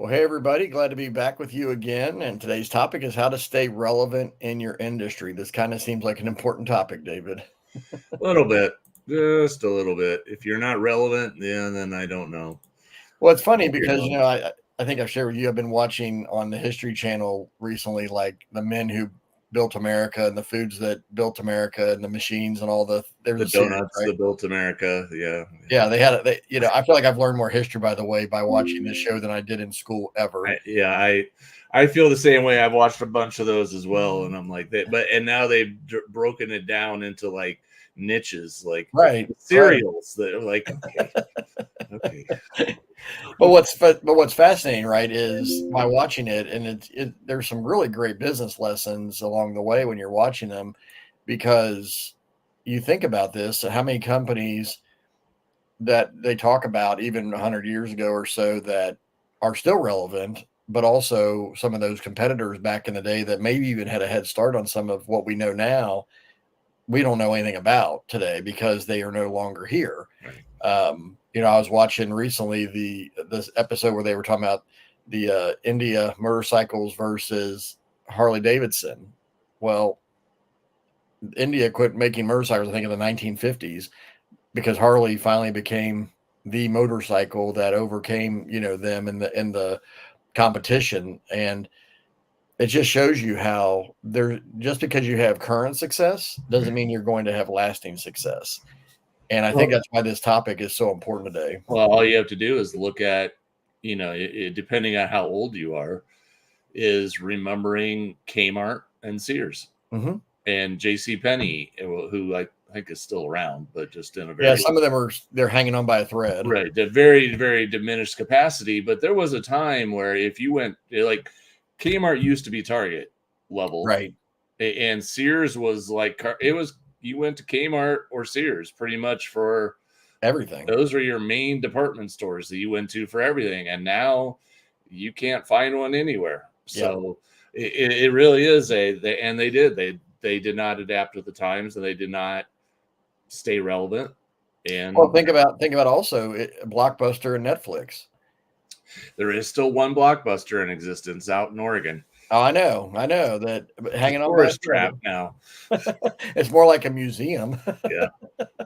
Well, hey, everybody. Glad to be back with you again. And today's topic is how to stay relevant in your industry. This kind of seems like an important topic, David. A little bit, just a little bit. If you're not relevant, yeah, then I don't know. Well, it's funny If you're because, not, I think I've shared with you, I've been watching on the History Channel recently, like the men who built America and the foods that built America and the machines and there's the a series, donuts right? that built America, yeah. Yeah, they had it. I feel like I've learned more history, by the way, by watching this show than I did in school ever. I feel the same way. I've watched a bunch of those as well, and I'm like that. And now they've broken it down into like niches, like Right. Right. cereals that are like okay. But what's fascinating, right, is by watching it, and there's some really great business lessons along the way when you're watching them, because you think about this, how many companies that they talk about even 100 years ago or so that are still relevant, but also some of those competitors back in the day that maybe even had a head start on some of what we know now, we don't know anything about today because they are no longer here. Right. I was watching recently this episode where they were talking about the India motorcycles versus Harley Davidson. Well, India quit making motorcycles, I think, in the 1950s because Harley finally became the motorcycle that overcame, them in the competition. And it just shows you how just because you have current success doesn't mean you're going to have lasting success. And I think Well, that's why this topic is so important today. well, all you have to do is look at, depending on how old you are, is remembering Kmart and Sears Mm-hmm. and J.C. Penney, who I think is still around, but just in a Yeah, very some of them they're hanging on by a thread. right, the very very diminished capacity. But there was a time where if you went like Kmart used to be Target level, Right. and Sears was like it was you went to Kmart or Sears pretty much for Everything. those were your main department stores that you went to for everything, and now you can't find one anywhere. Yeah. So it really is they did not adapt with the times, and they did not stay relevant. And Well, think about also Blockbuster and Netflix. there is still one Blockbuster in existence out in Oregon. Oh, I know that It's a hanging on by a tourist thread. trap now. It's more like a museum. Yeah,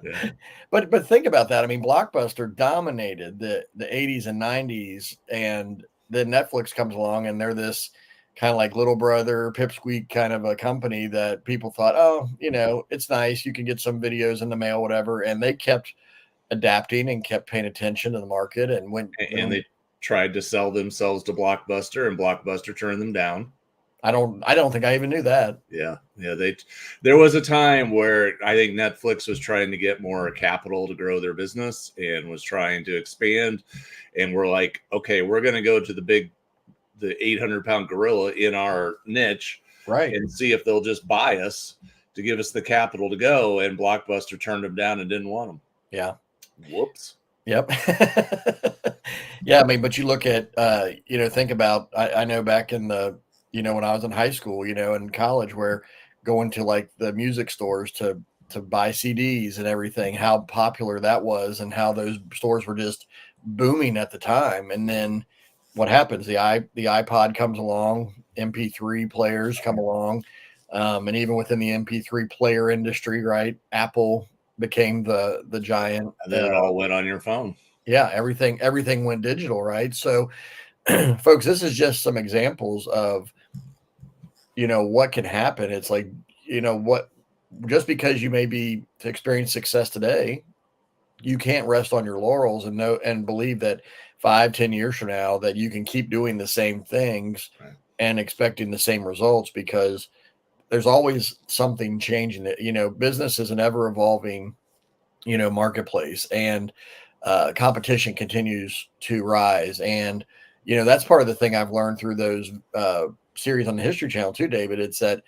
yeah. But think about that. I mean, Blockbuster dominated the 80s and 90s, and then Netflix comes along, and they're this kind of like little brother pipsqueak kind of a company that people thought, oh, it's nice. You can get some videos in the mail, whatever. And they kept adapting and kept paying attention to the market, and And they tried to sell themselves to Blockbuster, and Blockbuster turned them down. I don't think I even knew that. Yeah. There was a time where I think Netflix was trying to get more capital to grow their business and was trying to expand. And we're like, okay, we're going to go to the 800-pound gorilla in our niche, Right. and see if they'll just buy us to give us the capital to go. And Blockbuster turned them down and didn't want them. Yeah. Whoops. Yep. Yeah. I mean, but you look at, think about, I know back in when I was in high school, and college, where going to like the music stores to buy CDs and everything, how popular that was and how those stores were just booming at the time. And then what happens? The iPod comes along, MP3 players come along. And even within the MP3 player industry, right? Apple became the giant. And then it all went on your phone. Yeah, everything went digital, right? So, folks, this is just some examples of what can happen. It's like what just because you may be to experience success today, you can't rest on your laurels and know and believe that 5-10 years from now that you can keep doing the same things Right. and expecting the same results, because there's always something changing. That business is an ever evolving marketplace, and competition continues to rise. And that's part of the thing I've learned through those series on the History Channel too, David. It's that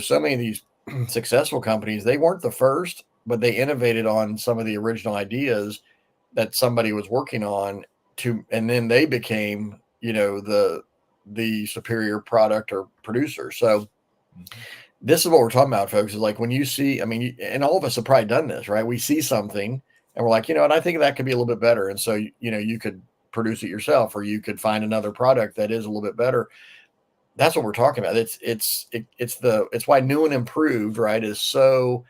so many of these successful companies, they weren't the first, but they innovated on some of the original ideas that somebody was working on and then they became the superior product or producer. So this is what we're talking about, folks, is like when you see, I mean, and all of us have probably done this, right? We see something and we're like, and I think that could be a little bit better. And so, you could produce it yourself, or you could find another product that is a little bit better. That's what we're talking about. It's why new and improved, right, is so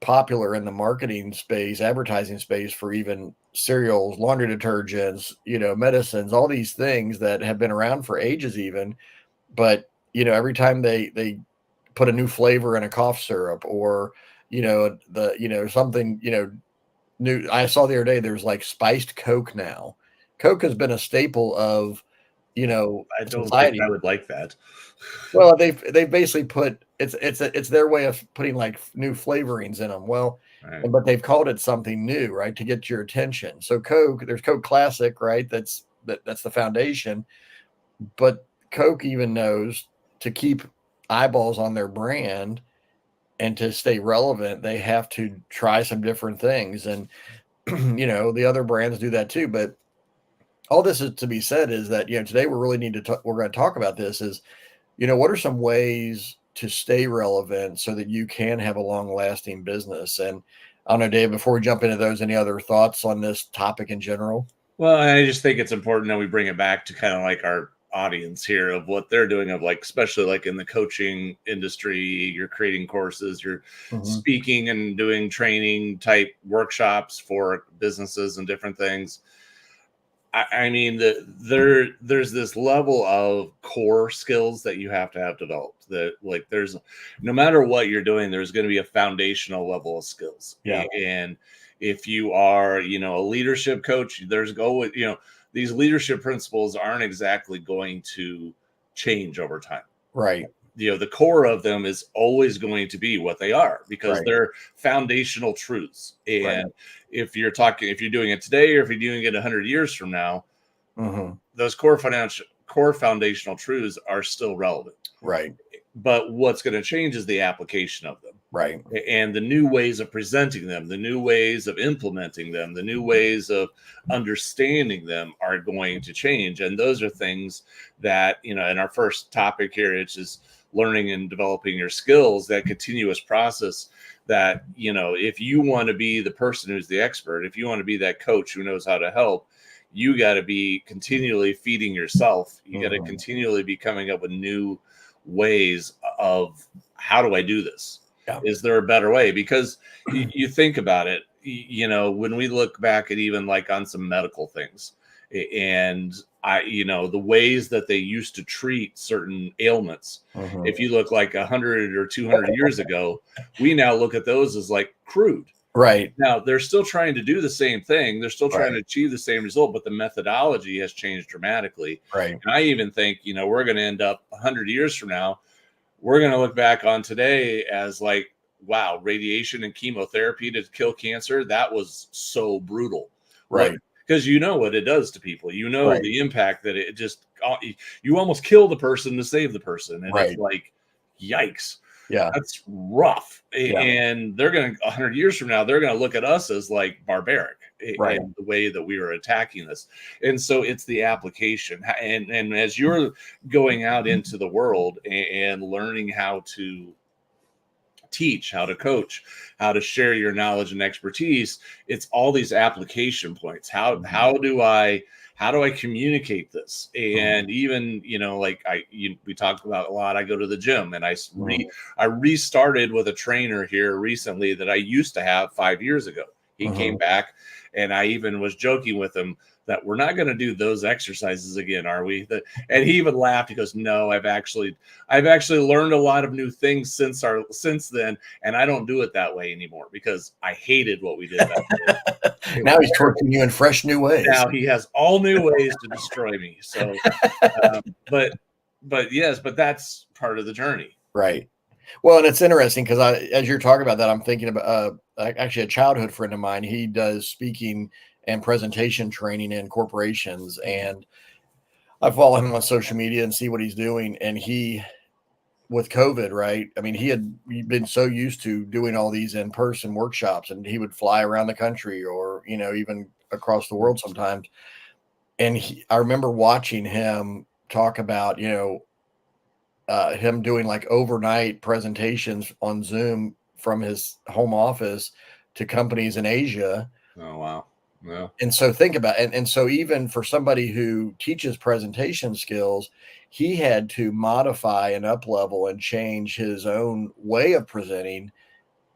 popular in the marketing space, advertising space, for even cereals, laundry detergents, medicines, all these things that have been around for ages even. But, every time they put a new flavor in a cough syrup, or, something, new. I saw the other day, there's like spiced Coke now. Coke has been a staple of, I don't think society. I would like that. Well, they've basically put it's their way of putting like new flavorings in them. Well, Right. but they've called it something new, right, to get your attention. So Coke, there's Coke Classic, right? That's the foundation. But Coke even knows to keep eyeballs on their brand and to stay relevant, they have to try some different things. And the other brands do that too. But all this is to be said is that today we're going to talk about this is what are some ways to stay relevant so that you can have a long lasting business? And I don't know, Dave, before we jump into those, any other thoughts on this topic in general? Well, I just think it's important that we bring it back to kind of like our audience here of what they're doing, of like, especially like in the coaching industry, you're creating courses, you're speaking and doing training type workshops for businesses and different things. I mean, there's this level of core skills that you have to have developed, that like there's, no matter what you're doing, there's going to be a foundational level of skills. Yeah. And if you are, a leadership coach, these leadership principles aren't exactly going to change over time. Right. The core of them is always going to be what they are, because Right. they're foundational truths. And Right. if you're doing it today, or if you're doing it 100 years from now, those core foundational truths are still relevant. Right. But what's going to change is the application of them. Right. And the new ways of presenting them, the new ways of implementing them, the new ways of understanding them are going to change. And those are things that, in our first topic here, it's just learning and developing your skills, that continuous process that, if you want to be the person who's the expert, if you want to be that coach who knows how to help, you got to be continually feeding yourself. You got to continually be coming up with new ways of, how do I do this? Yeah. Is there a better way? Because you think about it, when we look back at even like on some medical things, and the ways that they used to treat certain ailments, if you look like 100 or 200 years ago, we now look at those as like crude. Right. Now they're still trying to do the same thing. They're still trying to achieve the same result, but the methodology has changed dramatically. Right. And I even think, we're going to end up 100 years from now, we're going to look back on today as like, wow, radiation and chemotherapy to kill cancer, that was so brutal. Right. Because what it does to people. The impact that it just, you almost kill the person to save the person. And it's like, yikes. Yeah. That's rough. Yeah. And they're going to, 100 years from now, they're going to look at us as like barbaric in the way that we are attacking this. And so it's the application. And as you're going out into the world and learning how to teach, how to coach, how to share your knowledge and expertise, it's all these application points. How do I communicate this? And even, we talk about a lot, I go to the gym, and I restarted with a trainer here recently that I used to have 5 years ago. He came back, and I even was joking with him that we're not going to do those exercises again, are we? And he even laughed. He goes, "No, I've actually learned a lot of new things since then, and I don't do it that way anymore because I hated what we did that day." Now he's torturing you in fresh new ways. Now he has all new ways to destroy me. So, but that's part of the journey, right? Well, and it's interesting because as you're talking about that, I'm thinking about actually a childhood friend of mine. He does speaking and presentation training in corporations, and I follow him on social media and see what he's doing. And he, with COVID, right? I mean, he'd been so used to doing all these in-person workshops, and he would fly around the country or, even across the world sometimes. And I remember watching him talk about, him doing like overnight presentations on Zoom from his home office to companies in Asia. Oh, wow. No. And so think about and so even for somebody who teaches presentation skills, he had to modify and up level and change his own way of presenting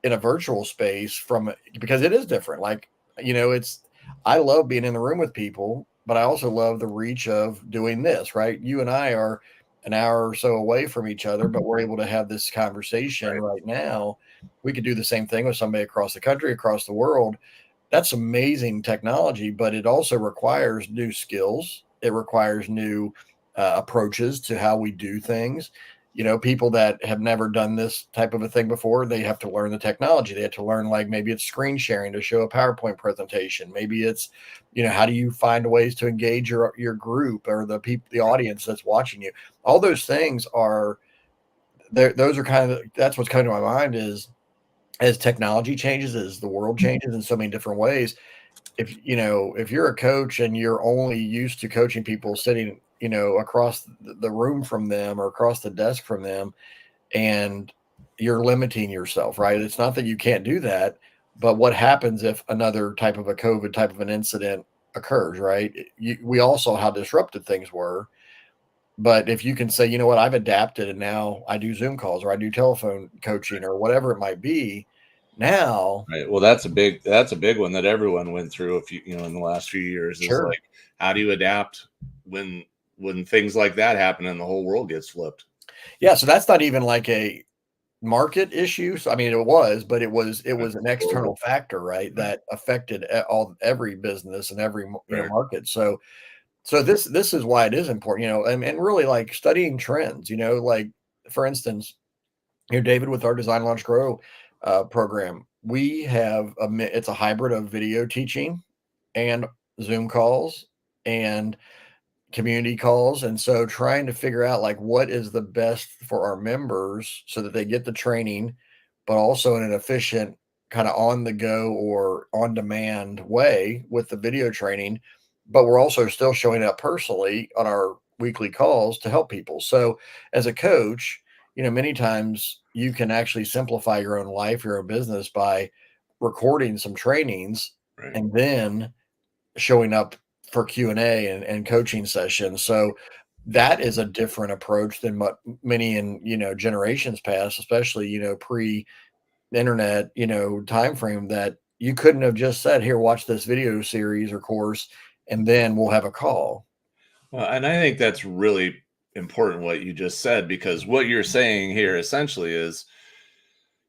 in a virtual space from because it is different. Like, it's I love being in the room with people, but I also love the reach of doing this, right? You and I are an hour or so away from each other, but we're able to have this conversation Right. right now. We could do the same thing with somebody across the country, across the world. That's amazing technology, but it also requires new skills. It requires new approaches to how we do things. People that have never done this type of a thing before, they have to learn the technology. They have to learn, like, maybe it's screen sharing to show a PowerPoint presentation. Maybe it's, how do you find ways to engage your group or the audience that's watching you? All those things are there. Those are that's what's coming to my mind is as technology changes, as the world changes in so many different ways, if you're a coach and you're only used to coaching people sitting, across the room from them or across the desk from them, and you're limiting yourself, right? It's not that you can't do that, but what happens if another type of a COVID type of an incident occurs, right? We all saw how disruptive things were. But if you can say, you know what, I've adapted and now I do Zoom calls or I do telephone coaching or whatever it might be, now, Right. Well, that's a big one that everyone went through in the last few years is sure. like, how do you adapt when things like that happen and the whole world gets flipped? Yeah, so that's not even like a market issue. So I mean, it was, but it was an external Global. factor, right, Right. that affected every business and every Right. market. So this is why it is important, and really like studying trends. Like for instance, here, David, with our Design Launch Grow program, we have it's a hybrid of video teaching and Zoom calls and community calls. And so trying to figure out like what is the best for our members so that they get the training, but also in an efficient kind of on the go or on demand way with the video training. But we're also still showing up personally on our weekly calls to help people. So as a coach, many times you can actually simplify your own life, your own business by recording some trainings Right. and then showing up for Q&A and coaching sessions. So that is a different approach than what many in, generations past, especially, pre-internet, time frame that you couldn't have just said, here, watch this video series or course, and then we'll have a call. Well, and I think that's really important what you just said, because what you're saying here essentially is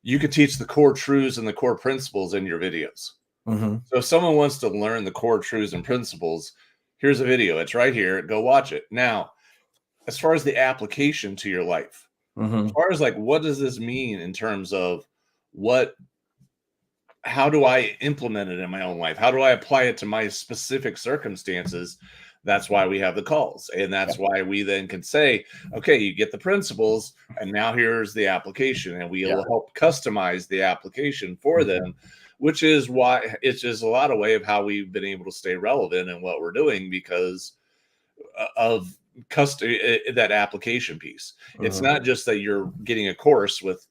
you could teach the core truths and the core principles in your videos. Hmm. So if someone wants to learn the core truths and principles, here's a video. It's right here. Go watch it. Now, as far as the application to your life, as Hmm. far as like what does this mean in terms of what how do I implement it in my own life? How do I apply it to my specific circumstances? That's why we have the calls. And Yeah. that's why we then can say, okay, you get the principles, and now here's the application. And we Yeah. will help customize the application for Mhm. them, which is why it's just a lot of way of how we've been able to stay relevant in what we're doing because of custom that application piece. It's Mhm. not just that you're getting a course with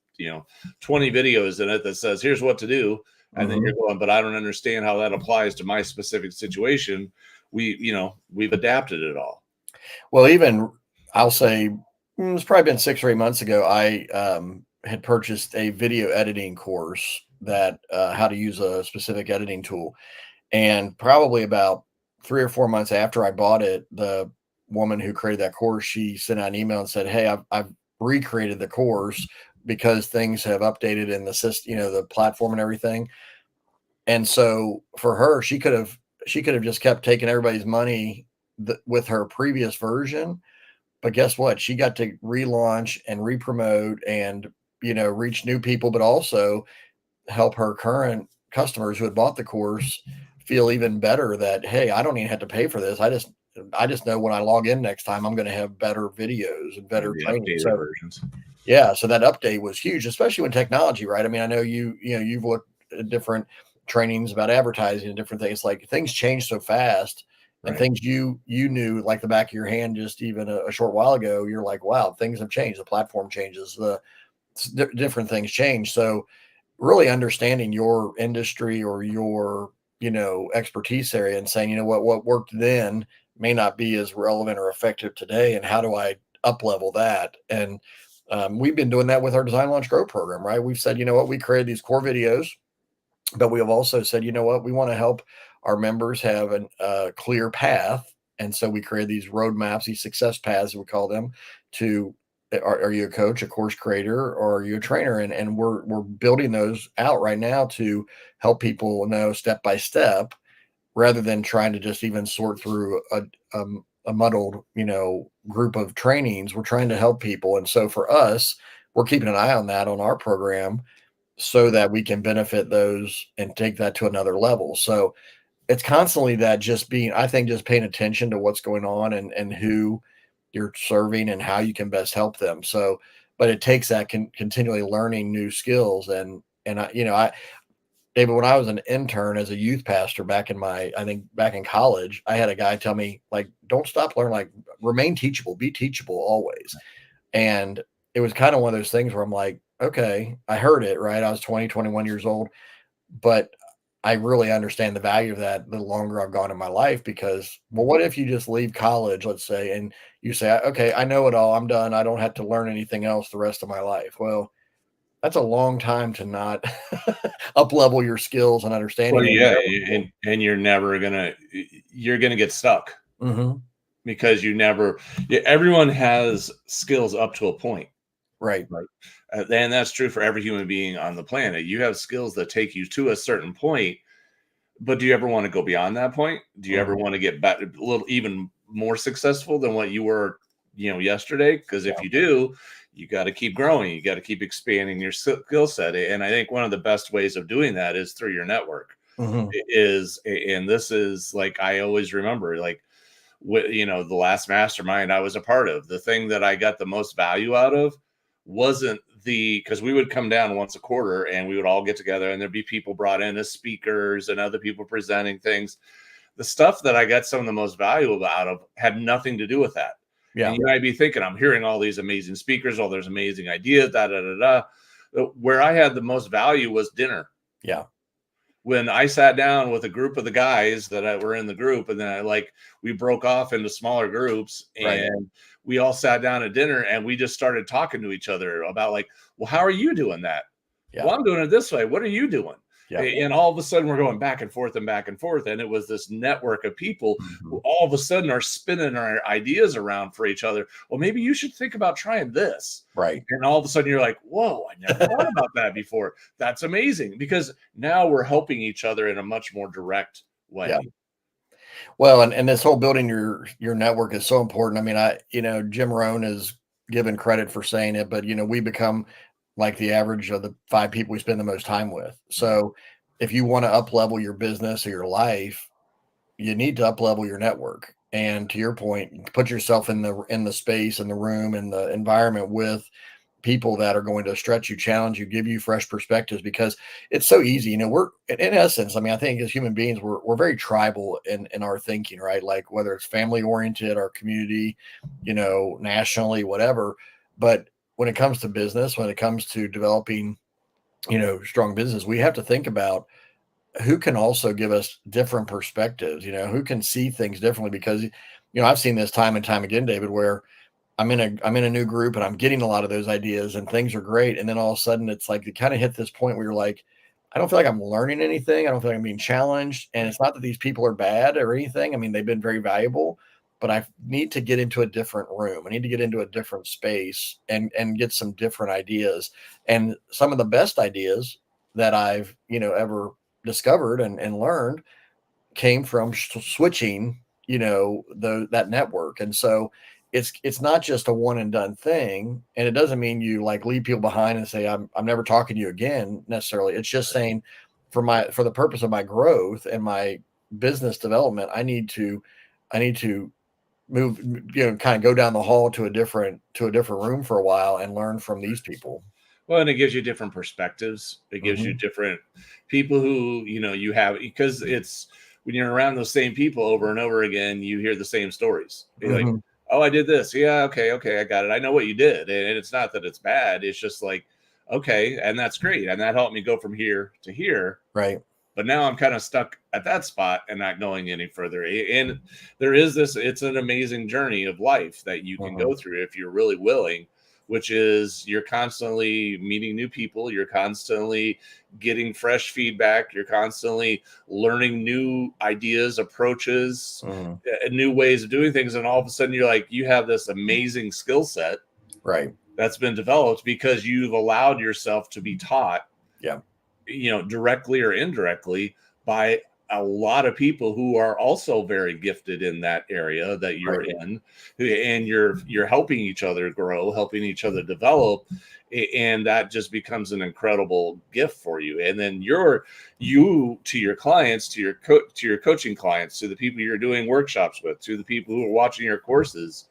20 videos in it that says here's what to do, and then you're Mhm. going, but I don't understand how that applies to my specific situation. We've adapted it all. Well, even I'll say it's probably been 6 or 8 months ago. I had purchased a video editing course that how to use a specific editing tool, and probably about 3 or 4 months after I bought it, the woman who created that course, she sent out an email and said, "Hey, I've recreated the course because things have updated in the system, the platform and everything." And so for her, she could have just kept taking everybody's money with her previous version, but guess what? She got to relaunch and re-promote and, reach new people, but also help her current customers who had bought the course feel even better that, hey, I don't even have to pay for this. I just know when I log in next time, I'm going to have better videos and Yeah, better the training. updated So versions. yeah, so that update was huge, especially when technology, right? I mean, I know you've looked at different trainings about advertising and different things. Like things change so fast, and Right. things you knew like the back of your hand just even a short while ago. You're like, wow, things have changed. The platform changes. Different things change. So really understanding your industry or your expertise area and saying, what worked then may not be as relevant or effective today. And how do I up level that? And we've been doing that with our Design Launch Grow program, right? We've said, we created these core videos, but we have also said, we want to help our members have a clear path. And so we create these roadmaps, these success paths, we call them, to are you a coach, a course creator, or are you a trainer? And we're building those out right now to help people know step by step, rather than trying to just even sort through a muddled, group of trainings. We're trying to help people. And so for us, we're keeping an eye on that on our program so that we can benefit those and take that to another level. So it's constantly that just paying attention to what's going on and who you're serving and how you can best help them. So, but it takes that continually learning new skills. And David, when I was an intern as a youth pastor back in college, I had a guy tell me, like, don't stop learning, like, remain teachable, be teachable always. And it was kind of one of those things where I'm like, okay, I heard it, right? I was 20, 21 years old, but I really understand the value of that the longer I've gone in my life, because, well, what if you just leave college, let's say, and you say, okay, I know it all, I'm done, I don't have to learn anything else the rest of my life. Well, that's a long time to not up level your skills and Well, understanding of yeah, networking. and you're gonna get stuck Mhm. because everyone has skills up to a point. Right. Right. And that's true for every human being on the planet. You have skills that take you to a certain point, but do you ever want to go beyond that point? Do you ever Mhm. want to get back a little even more successful than what you were, yesterday? Because if Yeah. you do, you got to keep growing. You got to keep expanding your skill set. And I think one of the best ways of doing that is through your network. Mhm. And this is like I always remember, like the last mastermind I was a part of, the thing that I got the most value out of wasn't because we would come down once a quarter and we would all get together and there'd be people brought in as speakers and other people presenting things. The stuff that I got some of the most valuable out of had nothing to do with that. And Yeah. you might be thinking, I'm hearing all these amazing speakers, all there's amazing ideas, da da da da. Where I had the most value was dinner. Yeah. When I sat down with a group of the guys were in the group, and then we broke off into smaller groups, Right. and we all sat down at dinner and we just started talking to each other about, like, well, how are you doing that? Yeah. Well, I'm doing it this way. What are you doing? Yeah. And all of a sudden we're going back and forth and back and forth. And it was this network of people who Mhm. all of a sudden are spinning our ideas around for each other. Well, maybe you should think about trying this. Right. And all of a sudden you're like, whoa, I never thought about that before. That's amazing, because now we're helping each other in a much more direct Yeah. way. Well, and this whole building your network is so important. I mean, Jim Rohn is given credit for saying it, but we become like the average of the 5 people we spend the most time with. So if you want to up level your business or your life, you need to up level your network. And to your point, put yourself in the space, in the room, in the environment with people that are going to stretch you, challenge you, give you fresh perspectives, because it's so easy. We're in essence, I mean, I think as human beings, we're very tribal in our thinking, right? Like whether it's family oriented, our community, nationally, whatever. But when it comes to business, when it comes to developing, strong business, we have to think about who can also give us different perspectives, who can see things differently, because, I've seen this time and time again, David, where I'm in a new group and I'm getting a lot of those ideas and things are great. And then all of a sudden it's like you kind of hit this point where you're like, I don't feel like I'm learning anything. I don't feel like I'm being challenged. And it's not that these people are bad or anything. I mean, they've been very valuable, but I need to get into a different room. I need to get into a different space and get some different ideas. And some of the best ideas that I've, ever discovered and learned came from switching, that network. And so it's not just a one and done thing, and it doesn't mean you like leave people behind and say I'm never talking to you again necessarily. It's just saying for the purpose of my growth and my business development, I need to move, kind of go down the hall to a different room for a while and learn from these people. Well, and it gives you different perspectives. It gives you Hmm. different people who, you have, because it's when you're around those same people over and over again, you hear the same stories. You're like, Hmm. oh, I did this. Yeah, okay, I got it. I know what you did. And it's not that it's bad. It's just like, okay, and that's great. And that helped me go from here to here. Right. But now I'm kind of stuck at that spot and not going any further. And there is this, it's an amazing journey of life that you can go through if you're really willing, which is you're constantly meeting new people, you're constantly getting fresh feedback, you're constantly learning new ideas, approaches, new ways of doing things. And all of a sudden you're like, you have this amazing skill set Right. that's been developed because you've allowed yourself to be taught, directly or indirectly by a lot of people who are also very gifted in that area that you're in, and you're helping each other grow, helping each other develop, and that just becomes an incredible gift for you. And then you to your clients, to your coaching clients, to the people you're doing workshops with, to the people who are watching your courses,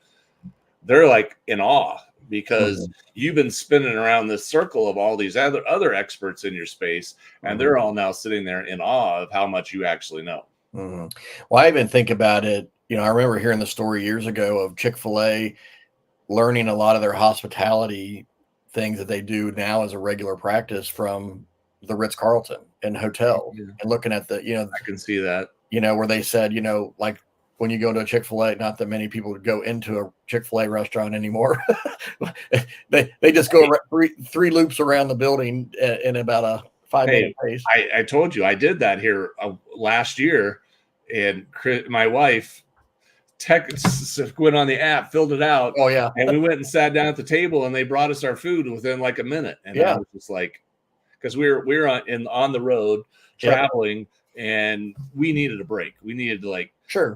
they're like in awe because you've been spinning around this circle of all these other experts in your space, and they're all now sitting there in awe of how much you actually know. Well, I even think about it. I remember hearing the story years ago of Chick-fil-A learning a lot of their hospitality things that they do now as a regular practice from the Ritz-Carlton and hotel, and looking at the, I can see that, where they said, like, when you go to a Chick-fil-A, not that many people would go into a Chick-fil-A restaurant anymore. they just go three loops around the building in about a 5-minute pace. I told you I did that here last year, and my wife went on the app, filled it out. Oh yeah, and we went and sat down at the table, and they brought us our food within like a minute. And I was just like, because we were on the road traveling. And we needed a break. We needed to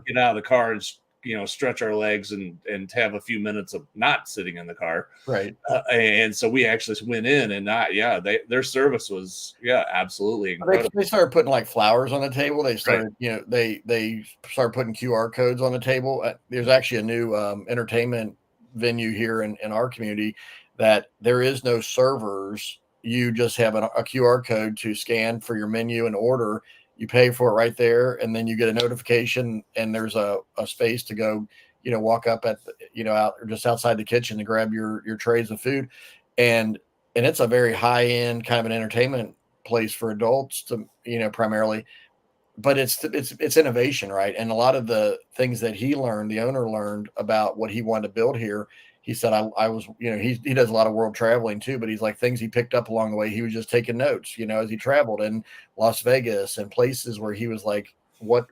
get out of the car and stretch our legs and have a few minutes of not sitting in the car. Right. And so we actually went in, and their service was absolutely incredible. They started putting like flowers on the table. They started they started putting QR codes on the table. There's actually a new entertainment venue here in our community that there is no servers. You just have a QR code to scan for your menu and order. You pay for it right there, and then you get a notification, and there's a space to go, walk up at, out or just outside the kitchen to grab your trays of food. And it's a very high end kind of an entertainment place for adults to, primarily, but it's innovation, right? And a lot of the things that the owner learned about what he wanted to build here, he said, I was, he does a lot of world traveling too, but he's like, things he picked up along the way, he was just taking notes, as he traveled in Las Vegas and places where he was like, what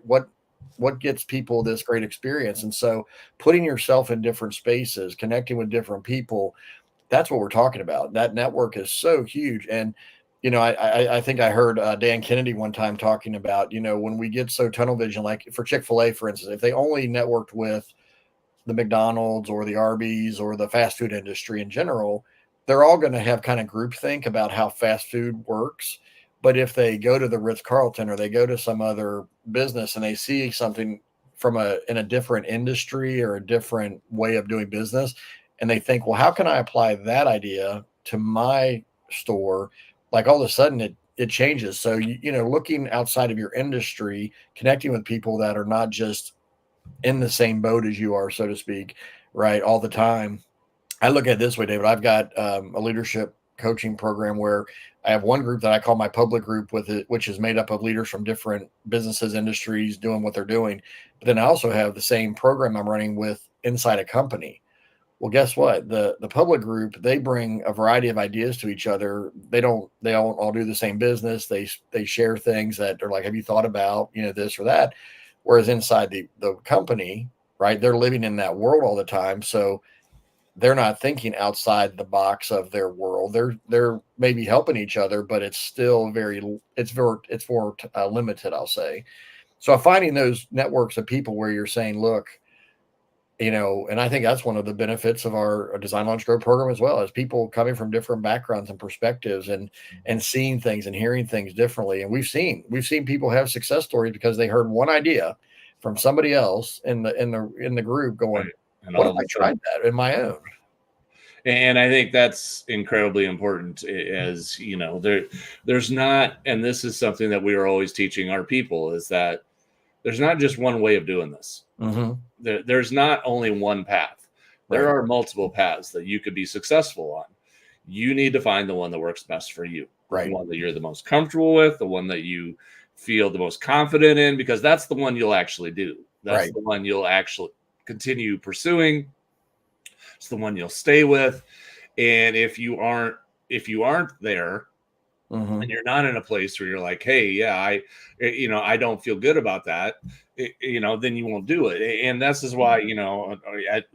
gets people this great experience? And so putting yourself in different spaces, connecting with different people, that's what we're talking about. That network is so huge. And, I think I heard Dan Kennedy one time talking about, when we get so tunnel vision, like for Chick-fil-A, for instance, if they only networked with the McDonald's or the Arby's or the fast food industry in general, they're all going to have kind of groupthink about how fast food works. But if they go to the Ritz-Carlton or they go to some other business and they see something in a different industry or a different way of doing business, and they think, well, how can I apply that idea to my store? Like all of a sudden it changes. So, looking outside of your industry, connecting with people that are not just in the same boat as you are, so to speak, right, all the time. I look at it this way, David. I've got a leadership coaching program where I have one group that I call my public group which is made up of leaders from different businesses, industries, doing what they're doing. But then I also have the same program I'm running with inside a company. Well, guess what? The public group, they bring a variety of ideas to each other. They don't all do the same business. They share things that are like, have you thought about, this or that? Whereas inside the company, right, they're living in that world all the time. So they're not thinking outside the box of their world. They're maybe helping each other, but it's still it's more limited, I'll say. So finding those networks of people where you're saying, look, and I think that's one of the benefits of our Design Launch Grow program as well, as people coming from different backgrounds and perspectives and seeing things and hearing things differently. And we've seen people have success stories because they heard one idea from somebody else in the group going, and what if I tried that in my own? And I think that's incredibly important, as there's not, and this is something that we are always teaching our people, is that there's not just one way of doing this. There's not only one path. There are multiple paths that you could be successful on. You need to find the one that works best for you, the one that you're the most comfortable with, the one that you feel the most confident in, because that's the one you'll actually do. That's Right. the one you'll actually continue pursuing. It's the one you'll stay with. And if you aren't there, Hmm. and you're not in a place where you're like, hey, yeah, I don't feel good about that, then you won't do it. And this is why,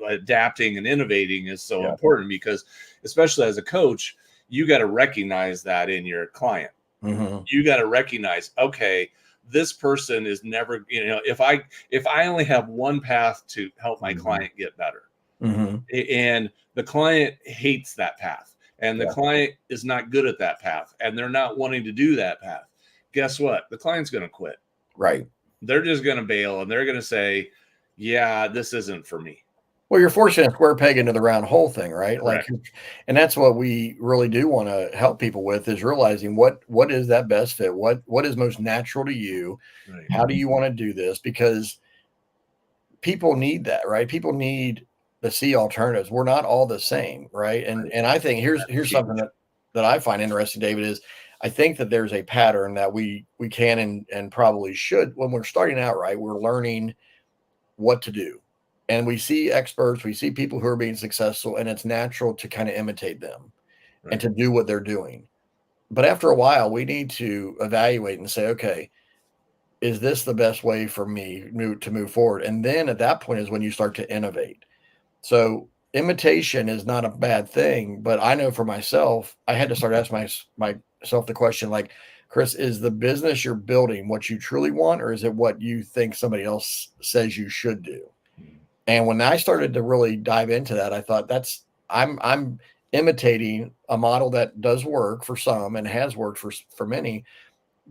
adapting and innovating is so Yeah. important, because especially as a coach, you got to recognize that in your client. Hmm. You got to recognize, okay, this person is never, if I only have one path to help my Hmm. client get better, Hmm. and the client hates that path, and the Yeah. client is not good at that path, and they're not wanting to do that path, guess what? The client's going to quit. Right. They're just going to bail, and they're going to say, yeah, this isn't for me. Well, you're forcing a square peg into the round hole thing, right? Like, Correct. and that's what we really do want to help people with, is realizing what is that best fit, what is most natural to you, Right. how do you want to do this? Because people need that, right? People need to see alternatives. We're not all the same, right? And Right. and I think here's That's here's something huge. that I find interesting, David, is I think that there's a pattern that we can and probably should, when we're starting out, right? We're learning what to do. And we see experts, we see people who are being successful, and it's natural to kind of imitate them and Right. to do what they're doing. But after a while, we need to evaluate and say, okay, is this the best way for me to move forward? And then at that point is when you start to innovate. So imitation is not a bad thing, but I know for myself, I had to start asking myself the question, like, Chris, is the business you're building what you truly want, or is it what you think somebody else says you should do? Mm. And when I started to really dive into that, I thought I'm imitating a model that does work for some and has worked for many,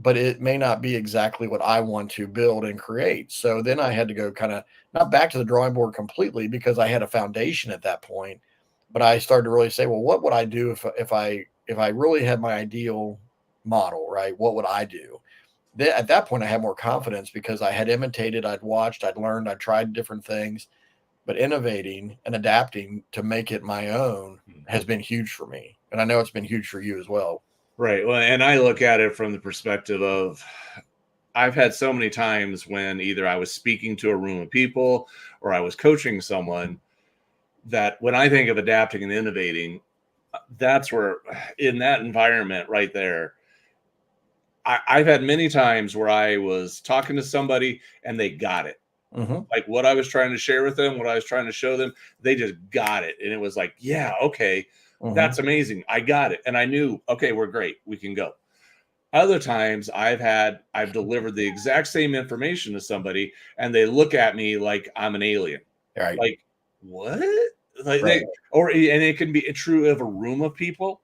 but it may not be exactly what I want to build and create. So then I had to go kind of not back to the drawing board completely, because I had a foundation at that point, but I started to really say, well, what would I do if I really had my ideal model, right? What would I do? Then at that point I had more confidence because I had imitated, I'd watched, I'd learned, I'd tried different things, but innovating and adapting to make it my own has been huge for me. And I know it's been huge for you as well. Right. Well, and I look at it from the perspective of, I've had so many times when either I was speaking to a room of people or I was coaching someone, that when I think of adapting and innovating, that's where, in that environment right there, I've had many times where I was talking to somebody and they got it. Hmm. Like what I was trying to share with them, what I was trying to show them, they just got it. And it was like, yeah, okay, Hmm. that's amazing. I got it. And I knew, okay, we're great. We can go. Other times I've delivered the exact same information to somebody and they look at me like I'm an alien. Right. Like, what? Like Right. and it can be true of a room of people.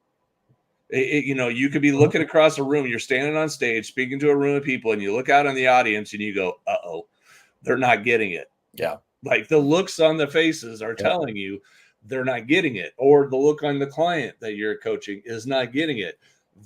You could be Mhm. looking across a room, you're standing on stage speaking to a room of people, and you look out on the audience and you go, uh-oh, they're not getting it. Yeah. Like the looks on the faces are Yeah. telling you they're not getting it, or the look on the client that you're coaching is not getting it.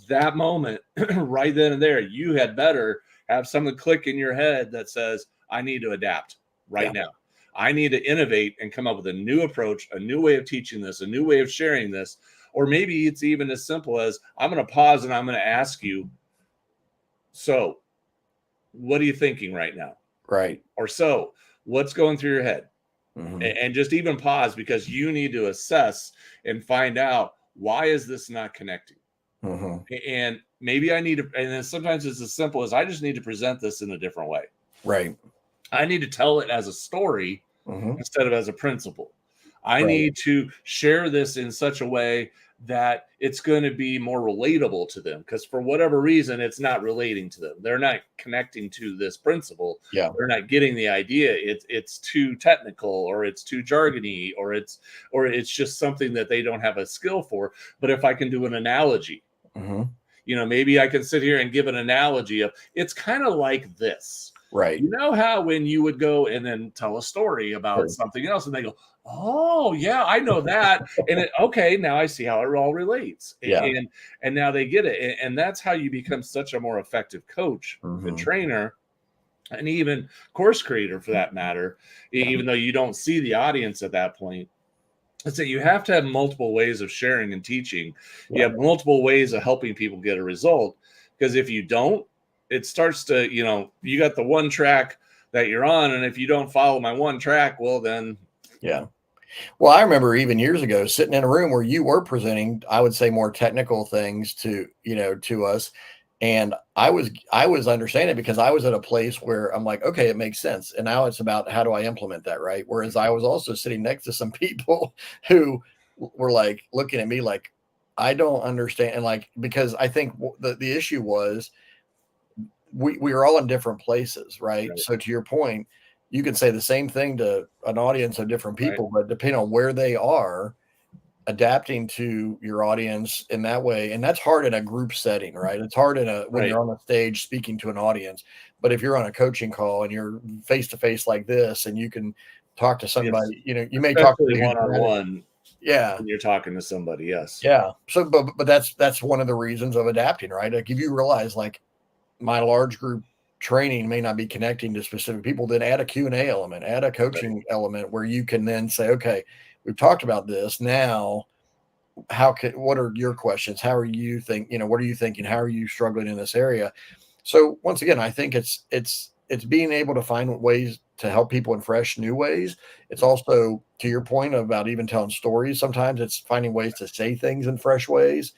That moment, right then and there, you had better have something click in your head that says, I need to adapt right Yeah. now. I need to innovate and come up with a new approach, a new way of teaching this, a new way of sharing this. Or maybe it's even as simple as, I'm going to pause and I'm going to ask you, so what are you thinking right now? Right. Or so what's going through your head? Hmm. And just even pause, because you need to assess and find out, why is this not connecting? Hmm. And maybe I need to, and then sometimes it's as simple as, I just need to present this in a different way. Right. I need to tell it as a story Hmm. instead of as a principle. I Right. need to share this in such a way that it's going to be more relatable to them, because for whatever reason it's not relating to them. They're not connecting to this principle. Yeah. They're not getting the idea. It's too technical, or it's too jargony, or it's just something that they don't have a skill for. But if I can do an analogy, Hmm. maybe I can sit here and give an analogy of, it's kind of like this. Right. You know how when you would go and then tell a story about Sure. something else, and they go, "Oh yeah, I know that," and okay, now I see how it all relates, Yeah. and now they get it, and that's how you become such a more effective coach and Hmm. trainer, and even course creator for that matter. Yeah. Even though you don't see the audience at that point, it's that you have to have multiple ways of sharing and teaching. You Yeah. have multiple ways of helping people get a result, because if you don't, it starts to, you got the one track that you're on, and if you don't follow my one track, well then. Yeah. Well, I remember even years ago sitting in a room where you were presenting, I would say, more technical things to us. And I was understanding because I was at a place where I'm like, okay, it makes sense. And now it's about how do I implement that, right? Whereas I was also sitting next to some people who were like looking at me like I don't understand. And like, because I think the issue was we are all in different places, right? Right, So to your point, you can say the same thing to an audience of different right. people, but depending on where they are, adapting to your audience in that way, and that's hard in a group setting, right? It's hard in a when Right. you're on a stage speaking to an audience, but if you're on a coaching call and you're face to face like this, and you can talk to Yes. somebody, you may talk to Especially somebody one on who's one yeah, when you're talking to somebody. Yes. yeah. So, but that's one of the reasons of adapting, right? Like if you realize like my large group training may not be connecting to specific people, then add a Q&A element, add a Right. coaching element where you can then say, okay, we've talked about this. Now, what are your questions? How are you what are you thinking? How are you struggling in this area? So once again, I think it's being able to find ways to help people in fresh new ways. It's also to your point about even telling stories. Sometimes it's finding ways to say things in fresh ways,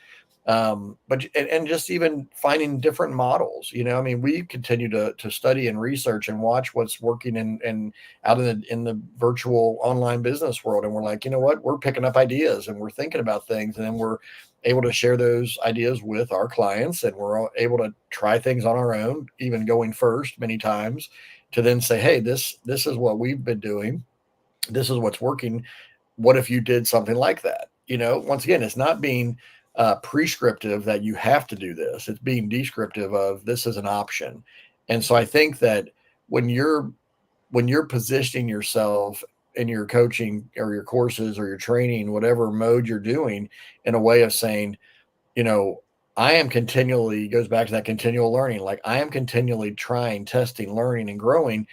but and just even finding different models. I mean, we continue to study and research and watch what's working and out in the virtual online business world, and we're like, you know what, we're picking up ideas and we're thinking about things, and then we're able to share those ideas with our clients, and we're able to try things on our own, even going first many times, to then say, hey, this is what we've been doing, this is what's working, what if you did something like that? Once again, it's not being prescriptive that you have to do this. It's being descriptive of this is an option. And so I think that when you're positioning yourself in your coaching or your courses or your training, whatever mode you're doing, in a way of saying, you know, I am continually goes back to that continual learning. Like I am continually trying, testing, learning, and growing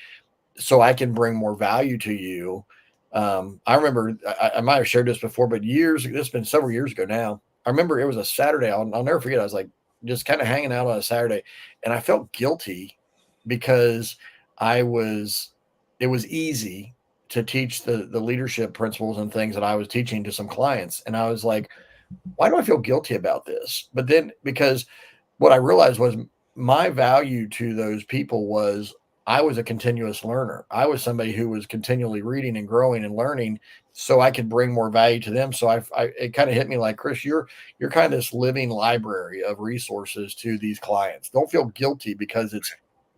so I can bring more value to you. I remember I might have shared this before, but this has been several years ago now. I remember it was a Saturday. I'll never forget. I was like just kind of hanging out on a Saturday, and I felt guilty because I was. It was easy to teach the leadership principles and things that I was teaching to some clients, and I was like, why do I feel guilty about this? But then because what I realized was my value to those people was I was a continuous learner. I was somebody who was continually reading and growing and learning so I could bring more value to them. So it kind of hit me like, Chris, you're kind of this living library of resources to these clients. Don't feel guilty because it's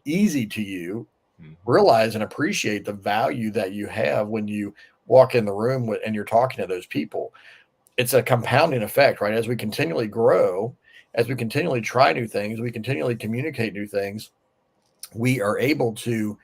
easy to you. Mhm. Realize and appreciate the value that you have when you walk in the room and you're talking to those people. It's a compounding effect, right? As we continually grow, as we continually try new things, we continually communicate new things, we are able to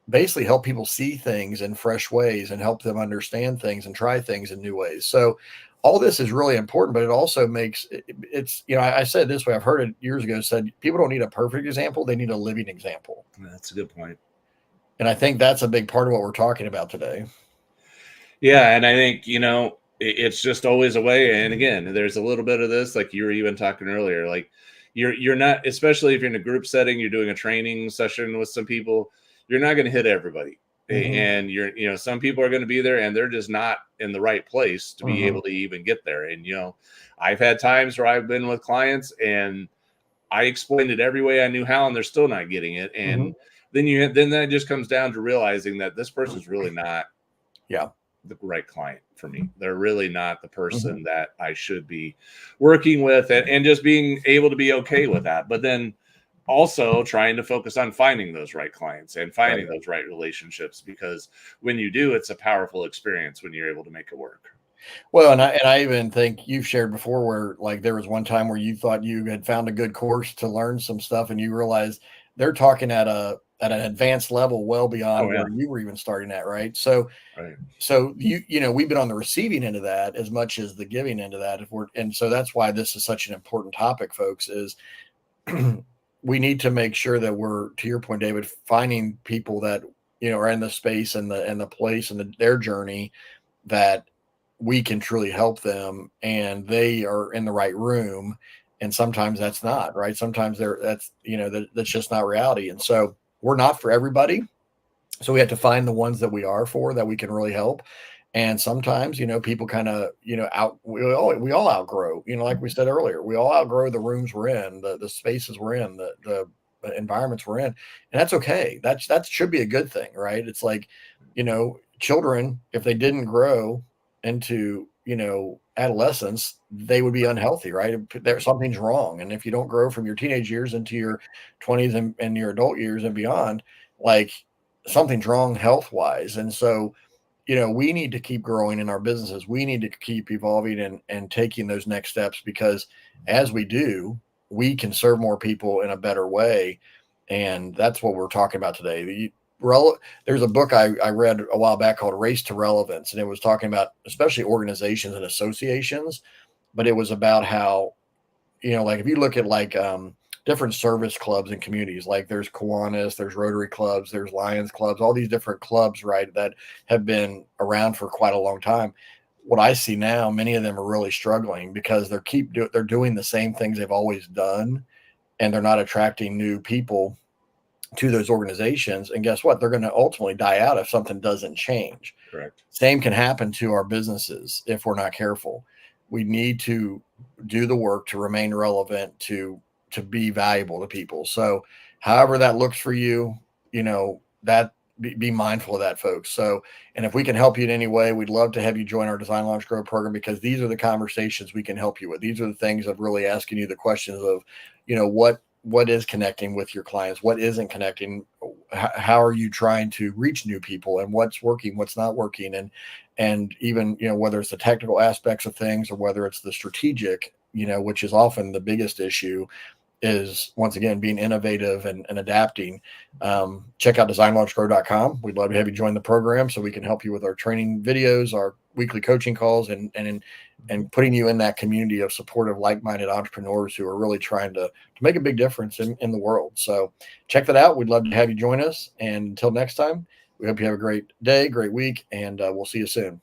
basically help people see things in fresh ways and help them understand things and try things in new ways. So, all this is really important, but it also makes I said it this way, I've heard it years ago said, people don't need a perfect example, they need a living example. That's a good point. And I think that's a big part of what we're talking about today. Yeah, and I think it's just always a way. And again, there's a little bit of this, like you were even talking earlier, like you're not, especially if you're in a group setting, you're doing a training session with some people, you're not going to hit everybody. Hmm. And some people are going to be there and they're just not in the right place to be Hmm. able to even get there. And I've had times where I've been with clients and I explained it every way I knew how, and they're still not getting it. Hmm. And then that just comes down to realizing that this person's really not Yeah. the right client for me. They're really not the Hmm. person that I should be working with, and just being able to be okay with that. But then also trying to focus on finding those right clients and Right. finding those right relationships, because when you do, it's a powerful experience when you're able to make it work. Well, and I even think you've shared before where like there was one time where you thought you had found a good course to learn some stuff and you realized they're talking at an advanced level well Oh beyond yeah, where you were even starting at, right? right. So we've been on the receiving end of that as much as the giving end of that. And so that's why this is such an important topic, folks, is we need to make sure that we're, to your point, David, finding people that are in the space and the place and their journey that we can truly help them and they are in the right room and sometimes that's not right. Sometimes that's that's just not reality, and so we're not for everybody. So we have to find the ones that we are for, that we can really help. And sometimes, people kind of, we all outgrow, like we said earlier, we all outgrow the rooms we're in, the spaces we're in, the environments we're in. And that's okay. That should be a good thing, right? It's like, children, if they didn't grow into, adolescence, they would be unhealthy, right? There's something's wrong. And if you don't grow from your teenage years into your 20s and your adult years and beyond, like, something's wrong health wise. And so, we need to keep growing in our businesses. We need to keep evolving and taking those next steps, because as we do, we can serve more people in a better way. And that's what we're talking about today. There's a book I read a while back called Race to Relevance, and it was talking about especially organizations and associations, but it was about how, like if you look at like different service clubs and communities, like there's Kiwanis, there's Rotary clubs, there's Lions clubs, all these different clubs, right, that have been around for quite a long time. What I see now, many of them are really struggling because they're doing the same things they've always done, and they're not attracting new people to those organizations. And guess what? They're going to ultimately die out if something doesn't change. Correct. Same can happen to our businesses if we're not careful. We need to do the work to remain relevant, to be valuable to people. So however that looks for you, that be mindful of that, folks. So, and if we can help you in any way, we'd love to have you join our Design Launch Grow program, because these are the conversations we can help you with. These are the things of really asking you the questions of, what is connecting with your clients, what isn't connecting, how are you trying to reach new people, and what's working, what's not working, and even, whether it's the technical aspects of things or whether it's the strategic, which is often the biggest issue, is once again being innovative and adapting. Check out designlaunchgrow.com. We'd love to have you join the program so we can help you with our training videos, our weekly coaching calls, and putting you in that community of supportive, like-minded entrepreneurs who are really trying to make a big difference in the world. So check that out. We'd love to have you join us. And until next time, we hope you have a great day, great week, and we'll see you soon.